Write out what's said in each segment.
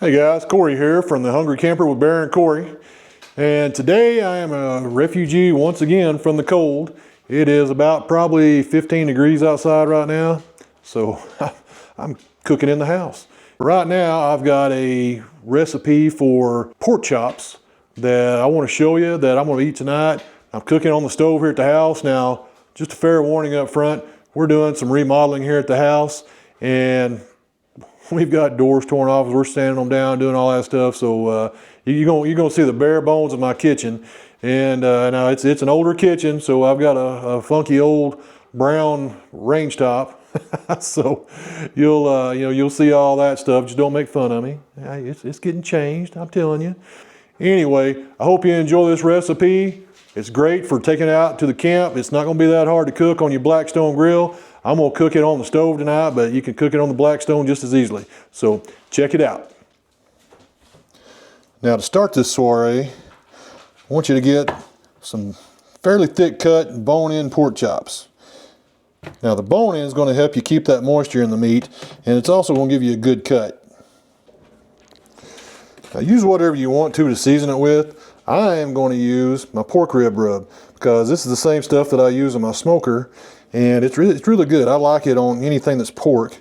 Hey guys, Corey here from the Hungry Camper with Bear and Corey. And today I am a refugee once again from the cold. It is about probably 15 degrees outside right now, so I'm cooking in the house. Right now I've got a recipe for pork chops that I want to show you that I'm going to eat tonight. I'm cooking on the stove here at the house. Now, just a fair warning up front, we're doing some remodeling here at the house, and we've got doors torn off as we're sanding them down, doing all that stuff. So you're gonna see the bare bones of my kitchen. And now it's an older kitchen, so I've got a funky old brown range top. So you'll see all that stuff. Just don't make fun of me. It's getting changed, I'm telling you. Anyway, I hope you enjoy this recipe. It's great for taking it out to the camp. It's not gonna be that hard to cook on your Blackstone grill. I'm gonna cook it on the stove tonight, but you can cook it on the Blackstone just as easily. So check it out. Now to start this soiree, I want you to get some fairly thick cut bone-in pork chops. Now the bone-in is gonna help you keep that moisture in the meat, and it's also gonna give you a good cut. Now use whatever you want to season it with. I am going to use my pork rib rub because this is the same stuff that I use in my smoker, and it's really good. I like it on anything that's pork.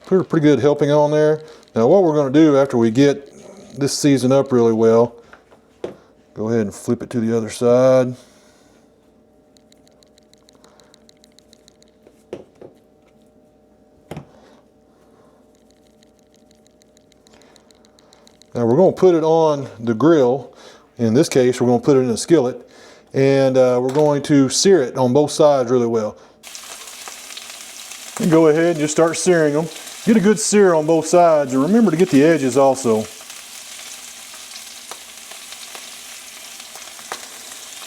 Put a pretty good helping on there. Now what we're going to do after we get this seasoned up really well, go ahead and flip it to the other side. Now we're going to put it on the grill. In this case, we're going to put it in a skillet, and we're going to sear it on both sides really well. And go ahead and just start searing them. Get a good sear on both sides, and remember to get the edges also.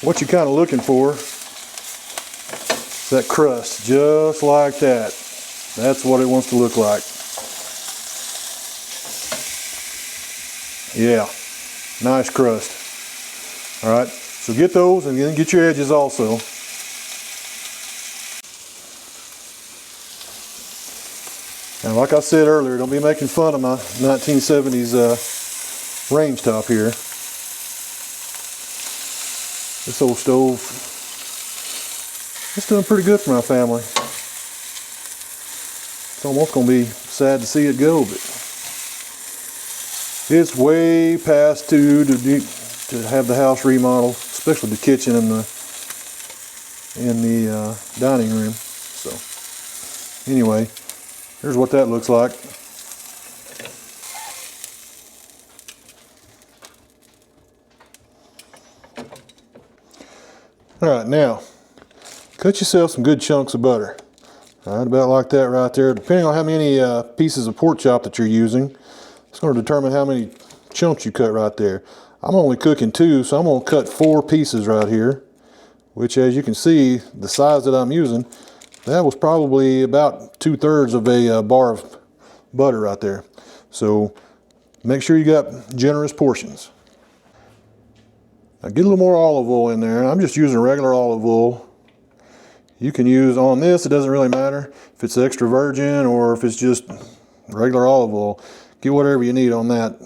What you're kind of looking for is that crust, just like that. That's what it wants to look like. Yeah, nice crust. All right, so get those and then get your edges also. Now, like I said earlier, don't be making fun of my 1970s range top here. This old stove, it's doing pretty good for my family. It's almost gonna be sad to see it go, but it's way past due to have the house remodeled, especially the kitchen and the dining room. So anyway, here's what that looks like. All right, now cut yourself some good chunks of butter. All right, about like that right there. Depending on how many pieces of pork chop that you're using, it's going to determine how many chunks you cut right there. I'm only cooking 2, so I'm going to cut 4 pieces right here, which, as you can see, the size that I'm using, that was probably about 2/3 of a bar of butter right there. So make sure you got generous portions. Now get a little more olive oil in there. I'm just using regular olive oil. You can use on this, it doesn't really matter if it's extra virgin or if it's just regular olive oil. Get whatever you need on that.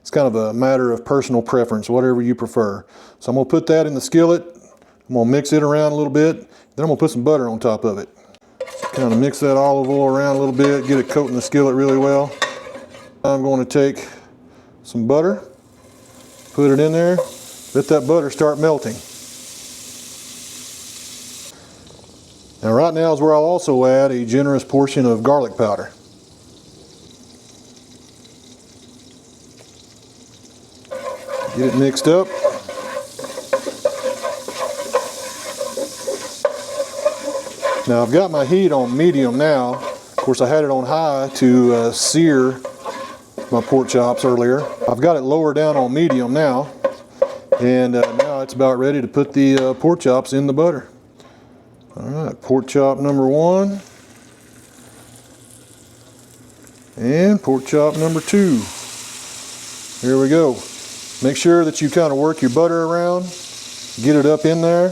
It's kind of a matter of personal preference, whatever you prefer. So I'm going to put that in the skillet. I'm going to mix it around a little bit. Then I'm going to put some butter on top of it. So kind of mix that olive oil around a little bit, get it coating the skillet really well. I'm going to take some butter, put it in there, let that butter start melting. Now right now is where I'll also add a generous portion of garlic powder. Get it mixed up. Now I've got my heat on medium now. Of course I had it on high to sear my pork chops earlier. I've got it lower down on medium now. And now it's about ready to put the pork chops in the butter. All right, pork chop number 1. And pork chop number 2. Here we go. Make sure that you kind of work your butter around, get it up in there.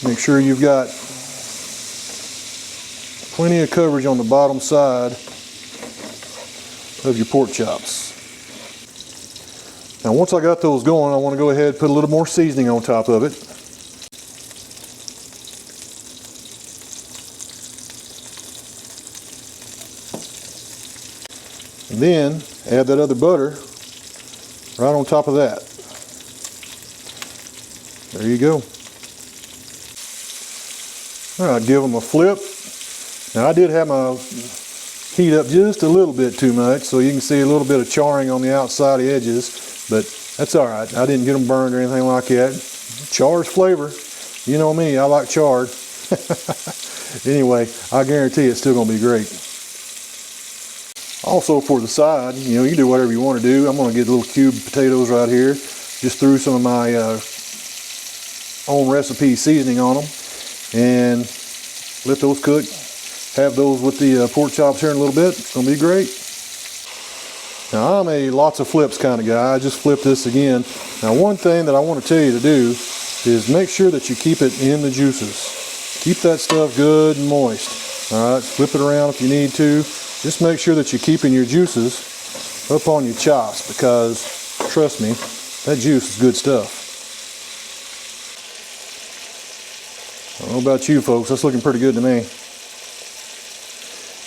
Make sure you've got plenty of coverage on the bottom side of your pork chops. Now once I got those going, I want to go ahead and put a little more seasoning on top of it. And then add that other butter right on top of that. There you go. All right, give them a flip. Now I did have my heat up just a little bit too much, so you can see a little bit of charring on the outside edges, but that's all right. I didn't get them burned or anything like that. Char's flavor. You know me, I like charred. Anyway, I guarantee it's still gonna be great. Also for the side, you know, you can do whatever you want to do. I'm gonna get little cubed potatoes right here. Just threw some of my own recipe seasoning on them and let those cook. Have those with the pork chops here in a little bit. It's gonna be great. Now I'm a lots of flips kind of guy. I just flipped this again. Now one thing that I want to tell you to do is make sure that you keep it in the juices. Keep that stuff good and moist. All right, flip it around if you need to. Just make sure that you're keeping your juices up on your chops, because trust me, that juice is good stuff. I don't know about you folks, that's looking pretty good to me.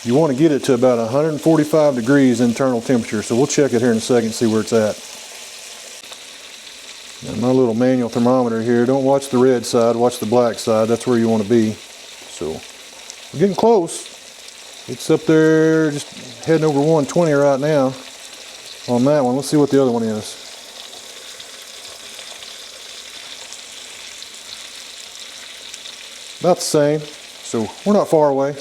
You want to get it to about 145 degrees internal temperature, so we'll check it here in a second and see where it's at. Now my little manual thermometer here, don't watch the red side, watch the black side, that's where you want to be. So we're getting close. It's up there, just heading over 120 right now on that one. Let's see what the other one is. About the same, so we're not far away.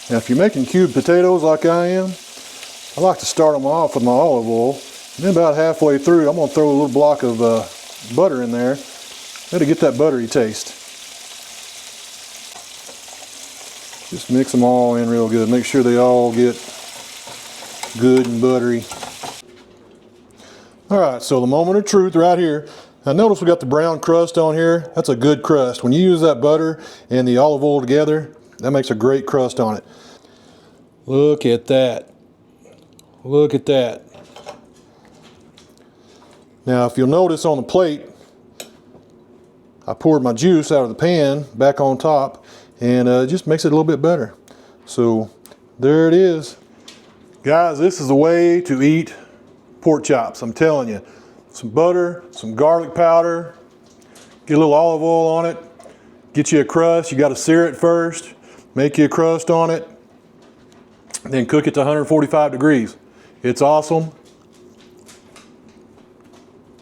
Now if you're making cubed potatoes like I am, I like to start them off with my olive oil. And then about halfway through, I'm going to throw a little block of butter in there. That'll get that buttery taste. Just mix them all in real good. Make sure they all get good and buttery. All right, so the moment of truth right here. Now notice we got the brown crust on here. That's a good crust. When you use that butter and the olive oil together, that makes a great crust on it. Look at that. Look at that. Now if you'll notice on the plate, I poured my juice out of the pan back on top, and it just makes it a little bit better. So there it is. Guys, this is the way to eat pork chops, I'm telling you. Some butter, some garlic powder, get a little olive oil on it, get you a crust. You got to sear it first, make you a crust on it, then cook it to 145 degrees. It's awesome.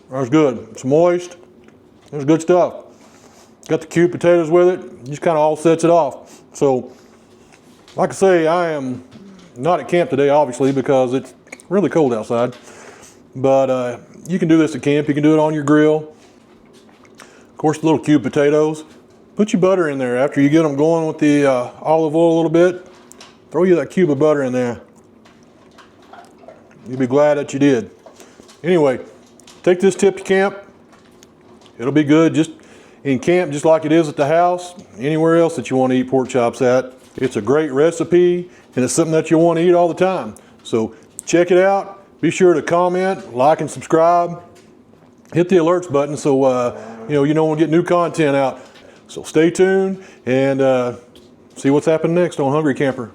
That's good. It's moist. It's good stuff. Got the cubed potatoes with it. Just kind of all sets it off. So, like I say, I am not at camp today, obviously, because it's really cold outside. But you can do this at camp. You can do it on your grill. Of course, the little cubed potatoes. Put your butter in there after you get them going with the olive oil a little bit. Throw you that cube of butter in there. You'll be glad that you did. Anyway, take this tip to camp. It'll be good just in camp, just like it is at the house, anywhere else that you want to eat pork chops at. It's a great recipe, and it's something that you want to eat all the time. So check it out. Be sure to comment, like, and subscribe. Hit the alerts button so you know when we get new content out. So stay tuned and see what's happening next on Hungry Camper.